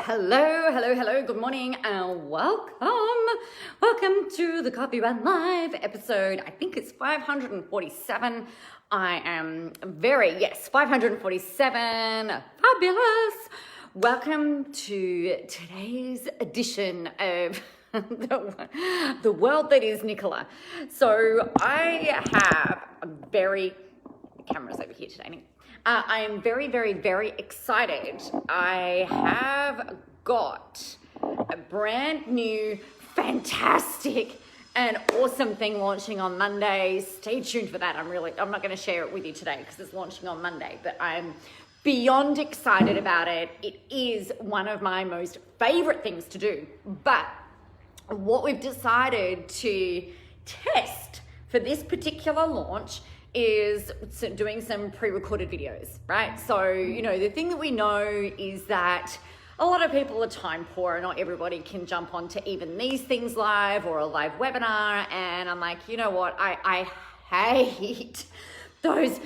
Hello, good morning and welcome to the Copyright Live episode. I think it's 547. I am 547, fabulous. Welcome to today's edition of the world that is Nicola. So I have the camera's over here today. I am very excited. I have got a brand new, fantastic, and awesome thing launching on Monday. Stay tuned for that. I'm not going to share it with you today because it's launching on Monday, but I'm beyond excited about it. It is one of my most favorite things to do. But what we've decided to test for this particular launch is doing some pre-recorded videos, right? So, the thing that we know is that a lot of people are time poor and not everybody can jump onto even these things live or a live webinar. And I'm like, you know what? I hate those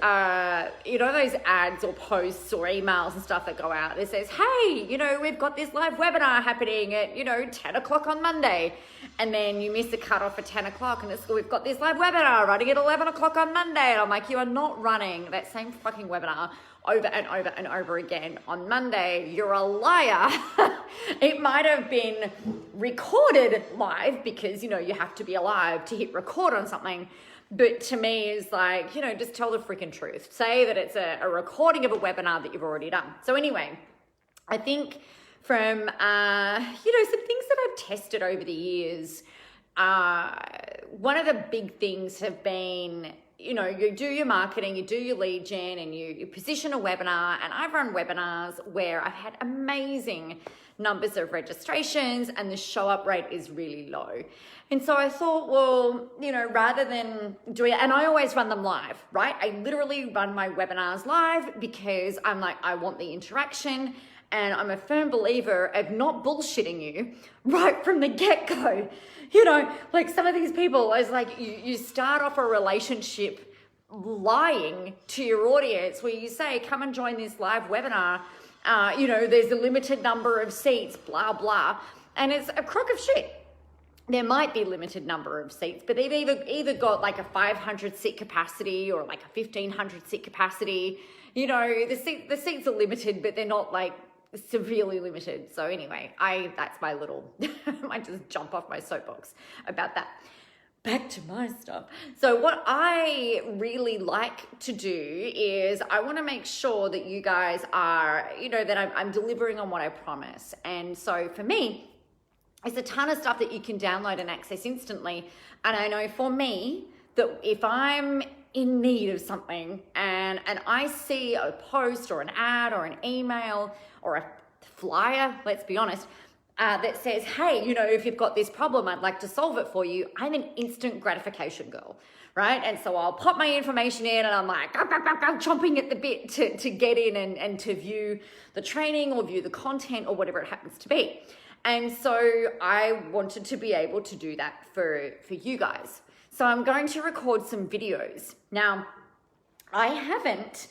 ads or posts or emails and stuff that go out. It says, hey, we've got this live webinar happening at, 10 o'clock on Monday. And then you miss the cutoff at 10 o'clock and we've got this live webinar running at 11 o'clock on Monday. And I'm like, you are not running that same fucking webinar over and over and over again on Monday. You're a liar. It might have been recorded live because, you have to be alive to hit record on something. But to me is like, just tell the freaking truth. Say that it's a recording of a webinar that you've already done. So anyway, I think from, some things that I've tested over the years, one of the big things have been, you do your marketing, you do your lead gen, and you position a webinar. And I've run webinars where I've had amazing numbers of registrations and the show up rate is really low. And so I thought, well, rather than doing it, and I always run them live, right? I literally run my webinars live because I'm like, I want the interaction. And I'm a firm believer of not bullshitting you right from the get-go. Like some of these people, it's like you start off a relationship lying to your audience where you say, come and join this live webinar. There's a limited number of seats, blah, blah. And it's a crock of shit. There might be limited number of seats, but they've either got like a 500 seat capacity or like a 1500 seat capacity. The seats are limited, but they're not like severely limited. So anyway, that's my little, I might just jump off my soapbox about that. Back to my stuff. So what I really like to do is I want to make sure that you guys are, that I'm delivering on what I promise. And so for me, it's a ton of stuff that you can download and access instantly. And I know for me that if I'm in need of something and I see a post or an ad or an email or a flyer, let's be honest, that says, hey, if you've got this problem, I'd like to solve it for you. I'm an instant gratification girl, right? And so I'll pop my information in and I'm like, chomping at the bit to get in and to view the training or view the content or whatever it happens to be. And so I wanted to be able to do that for you guys. So I'm going to record some videos. Now, I haven't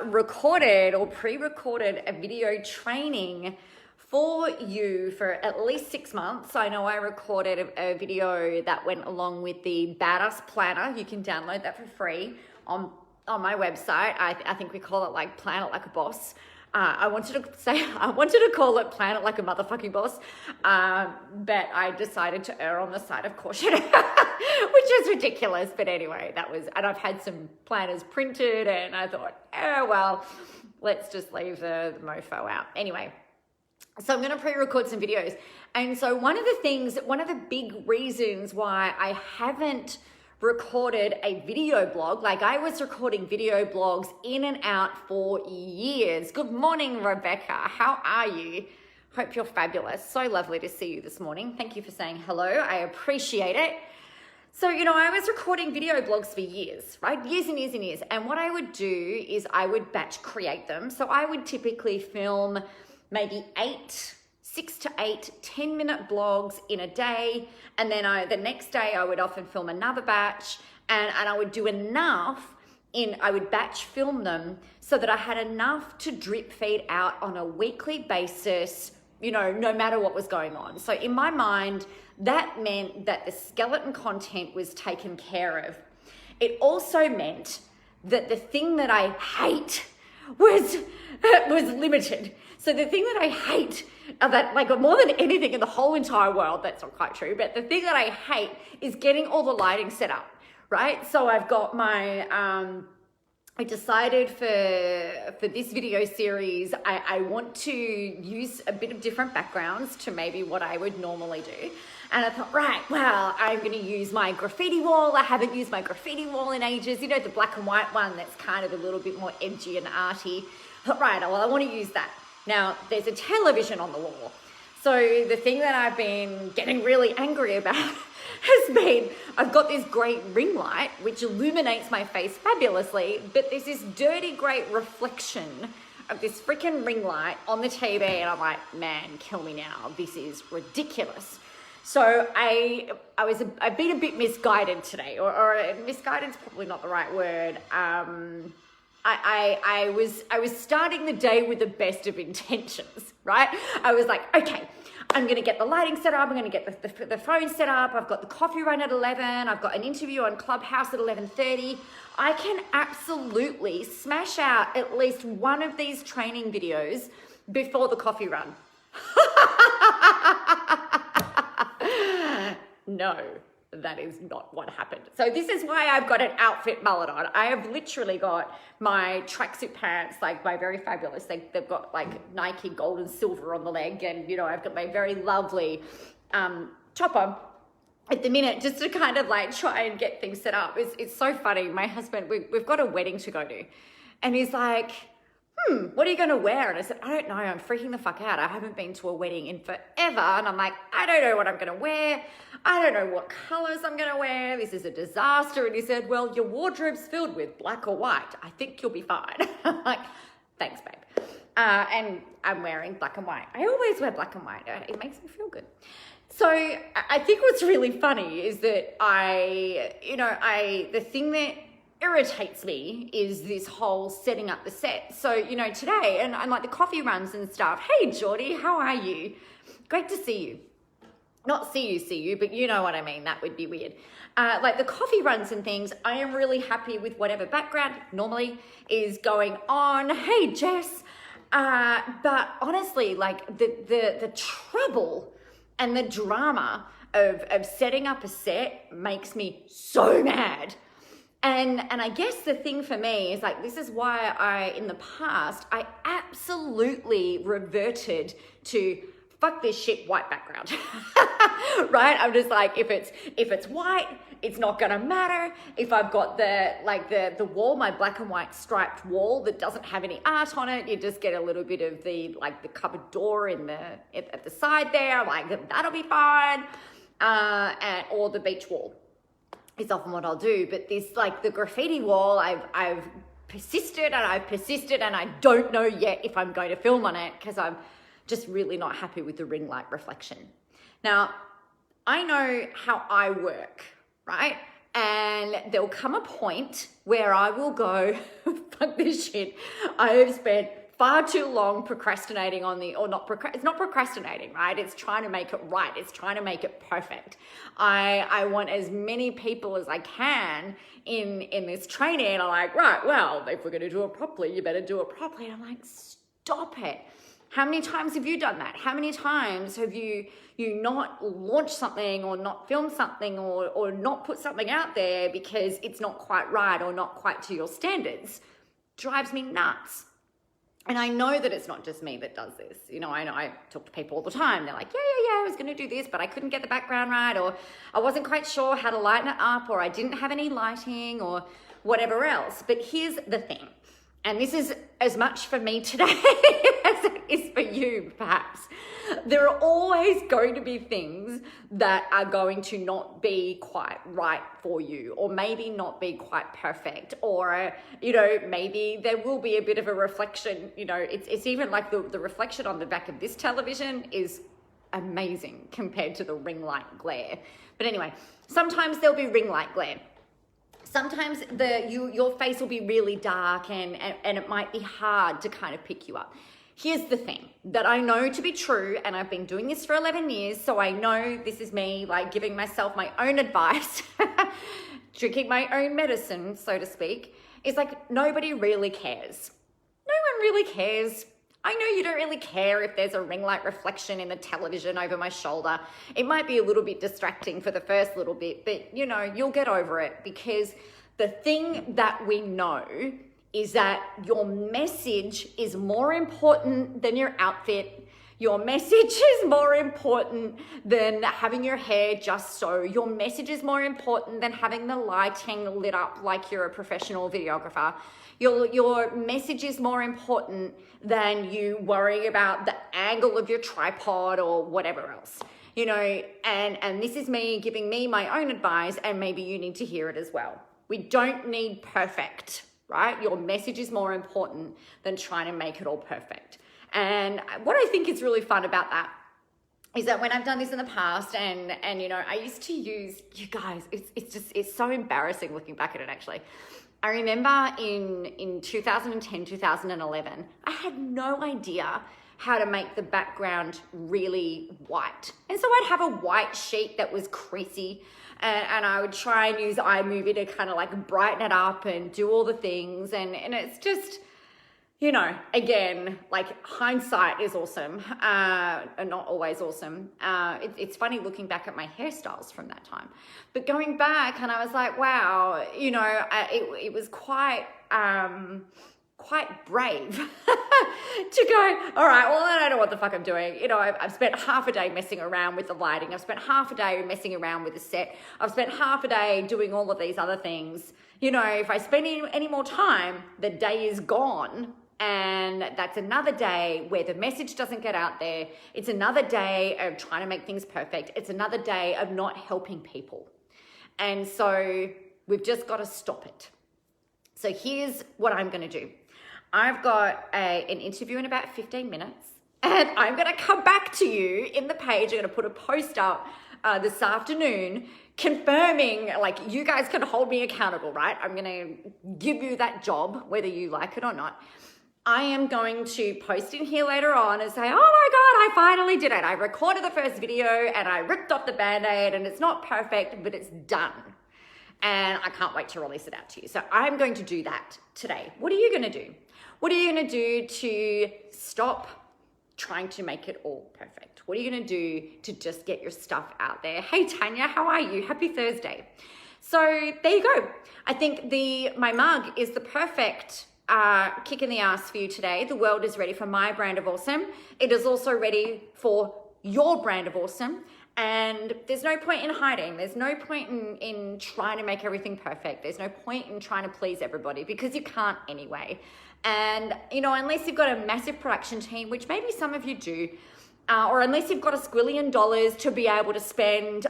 recorded or pre-recorded a video training for you for at least 6 months. I know I recorded a video that went along with the Badass Planner. You can download that for free on my website. I think we call it like Plan It Like a Boss. I wanted to call it Plan It Like a Motherfucking Boss, but I decided to err on the side of caution, which is ridiculous. But anyway, and I've had some planners printed and I thought, oh, well, let's just leave the mofo out. Anyway, so I'm going to pre-record some videos. And so one of the big reasons why I haven't recorded a video blog, like I was recording video blogs in and out for years. Good morning, Rebecca. How are you? Hope you're fabulous. So lovely to see you this morning. Thank you for saying hello. I appreciate it. So, I was recording video blogs for years, right? Years and years and years. And what I would do is I would batch create them. So I would typically film maybe 6 to 8 10-minute blogs in a day. And then the next day I would often film another batch and I would do enough I would batch film them so that I had enough to drip feed out on a weekly basis, you know, no matter what was going on. So in my mind, that meant that the skeleton content was taken care of. It also meant that the thing that I hate was limited. So the thing that I hate, that like more than anything in the whole entire world, that's not quite true, but the thing that I hate is getting all the lighting set up, right? So I've got my, I decided for this video series, I want to use a bit of different backgrounds to maybe what I would normally do. And I thought, right, well, I'm going to use my graffiti wall. I haven't used my graffiti wall in ages. You know, the black and white one that's kind of a little bit more edgy and arty. I thought, right, well, I want to use that. Now, there's a television on the wall. So the thing that I've been getting really angry about has been, I've got this great ring light, which illuminates my face fabulously, but there's this dirty, great reflection of this freaking ring light on the TV. And I'm like, man, kill me now. This is ridiculous. So I've been a bit misguided today, or misguided is probably not the right word. I was starting the day with the best of intentions, right? I was like, okay, I'm going to get the lighting set up. I'm going to get the phone set up. I've got the coffee run at 11. I've got an interview on Clubhouse at 11:30. I can absolutely smash out at least one of these training videos before the coffee run. No, that is not what happened. So this is why I've got an outfit mullet on. I have literally got my tracksuit pants, like my very fabulous, they've got like Nike gold and silver on the leg. And, you know, I've got my very lovely chopper at the minute just to kind of like try and get things set up. It's so funny. My husband, we've got a wedding to go to. And he's like, what are you going to wear? And I said, I don't know. I'm freaking the fuck out. I haven't been to a wedding in forever. And I'm like, I don't know what I'm going to wear. I don't know what colors I'm going to wear. This is a disaster. And he said, well, your wardrobe's filled with black or white. I think you'll be fine. I'm like, thanks, babe. And I'm wearing black and white. I always wear black and white. It makes me feel good. So I think what's really funny is that the thing that irritates me is this whole setting up the set. So, you know, today, and like the coffee runs and stuff. Hey, Geordie, how are you? Great to see you. Not see you, but you know what I mean. That would be weird. Like the coffee runs and things, I am really happy with whatever background normally is going on. Hey, Jess. But honestly, like the trouble and the drama of setting up a set makes me so mad. And I guess the thing for me is like, this is why in the past, I absolutely reverted to fuck this shit white background, right? I'm just like, if it's white, it's not gonna matter. If I've got the wall, my black and white striped wall that doesn't have any art on it, you just get a little bit of the cupboard door at the side there, like that'll be fine. Or the beach wall. Is often what I'll do, but this like the graffiti wall, I've persisted and I don't know yet if I'm going to film on it because I'm just really not happy with the ring light reflection. Now, I know how I work, right? And there'll come a point where I will go, fuck this shit. I have spent far too long procrastinating it's not procrastinating, right? It's trying to make it right. It's trying to make it perfect. I want as many people as I can in this training. And I'm like, right, well, if we're going to do it properly, you better do it properly. And I'm like, stop it. How many times have you done that? How many times have you not launched something or not filmed something or not put something out there because it's not quite right or not quite to your standards? Drives me nuts. And I know that it's not just me that does this. You know, I talk to people all the time. They're like, yeah, I was going to do this, but I couldn't get the background right, or I wasn't quite sure how to lighten it up, or I didn't have any lighting, or whatever else. But here's the thing, and this is as much for me today as it is for you, perhaps. There are always going to be things that are going to not be quite right for you, or maybe not be quite perfect, or, you know, maybe there will be a bit of a reflection. You know, it's even like the reflection on the back of this television is amazing compared to the ring light glare. But anyway, sometimes there'll be ring light glare. sometimes your face will be really dark and it might be hard to kind of pick you up. Here's the thing that I know to be true, and I've been doing this for 11 years, so I know this is me like giving myself my own advice, drinking my own medicine, so to speak, is like nobody really cares. No one really cares. I know you don't really care if there's a ring light reflection in the television over my shoulder. It might be a little bit distracting for the first little bit, but you know, you'll get over it, because the thing that we know is that your message is more important than your outfit. Your message is more important than having your hair just so. Your message is more important than having the lighting lit up like you're a professional videographer. Your message is more important than you worrying about the angle of your tripod or whatever else. You know, and this is me giving me my own advice, and maybe you need to hear it as well. We don't need perfect, right? Your message is more important than trying to make it all perfect. And what I think is really fun about that is that when I've done this in the past, and you know, I used to use, you guys, it's so embarrassing looking back at it actually. I remember in 2010, 2011, I had no idea how to make the background really white. And so I'd have a white sheet that was creasy, and I would try and use iMovie to kind of like brighten it up and do all the things. And it's just, you know, again, like hindsight is awesome, and not always awesome. It's funny looking back at my hairstyles from that time, but going back, and I was like, wow, you know, it was quite brave to go, all right, well, I don't know what the fuck I'm doing. You know, I've spent half a day messing around with the lighting. I've spent half a day messing around with the set. I've spent half a day doing all of these other things. You know, if I spend any more time, the day is gone. And that's another day where the message doesn't get out there. It's another day of trying to make things perfect. It's another day of not helping people. And so we've just got to stop it. So here's what I'm going to do. I've got an interview in about 15 minutes, and I'm going to come back to you in the page. I'm going to put a post up this afternoon confirming, like, you guys can hold me accountable, right? I'm going to give you that job, whether you like it or not. I am going to post in here later on and say, oh my God, I finally did it. I recorded the first video and I ripped off the Band-Aid, and it's not perfect, but it's done. And I can't wait to release it out to you. So I'm going to do that today. What are you going to do? What are you going to do to stop trying to make it all perfect? What are you going to do to just get your stuff out there? Hey, Tanya, how are you? Happy Thursday. So there you go. I think my mug is the perfect kick in the ass for you today. The world is ready for my brand of awesome. It is also ready for your brand of awesome. And there's no point in hiding. There's no point in trying to make everything perfect. There's no point in trying to please everybody, because you can't anyway. And, you know, unless you've got a massive production team, which maybe some of you do, or unless you've got $1 squillion to be able to spend,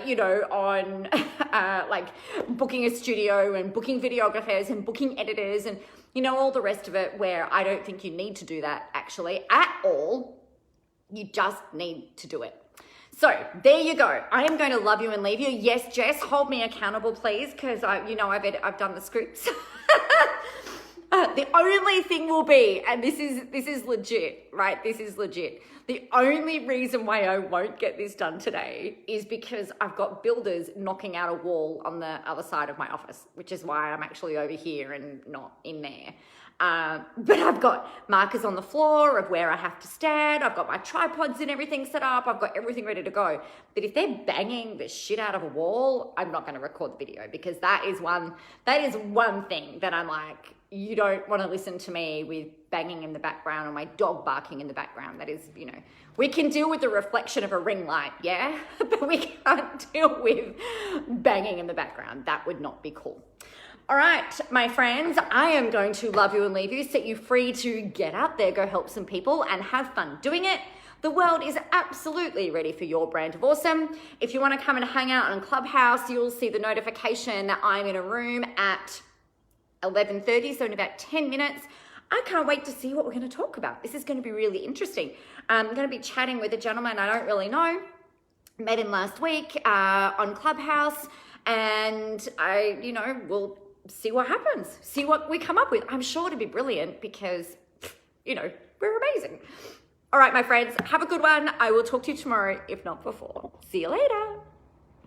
you know, on like booking a studio and booking videographers and booking editors and, you know, all the rest of it, where I don't think you need to do that actually at all. You just need to do it. So there you go. I am going to love you and leave you. Yes, Jess, hold me accountable, please, because I've done the scripts. The only thing will be, and this is legit, right? This is legit. The only reason why I won't get this done today is because I've got builders knocking out a wall on the other side of my office, which is why I'm actually over here and not in there. But I've got markers on the floor of where I have to stand. I've got my tripods and everything set up. I've got everything ready to go. But if they're banging the shit out of a wall, I'm not going to record the video, because that is one thing that I'm like, you don't want to listen to me with banging in the background or my dog barking in the background. That is, you know, we can deal with the reflection of a ring light, yeah? But we can't deal with banging in the background. That would not be cool. All right, my friends, I am going to love you and leave you, set you free to get out there, go help some people and have fun doing it. The world is absolutely ready for your brand of awesome. If you want to come and hang out on Clubhouse, you'll see the notification that I'm in a room at 11:30, so in about 10 minutes. I can't wait to see what we're going to talk about. This is going to be really interesting. I'm going to be chatting with a gentleman I don't really know. Met him last week on Clubhouse. And we'll see what happens, see what we come up with. I'm sure to be brilliant because, we're amazing. All right, my friends, have a good one. I will talk to you tomorrow, if not before. See you later.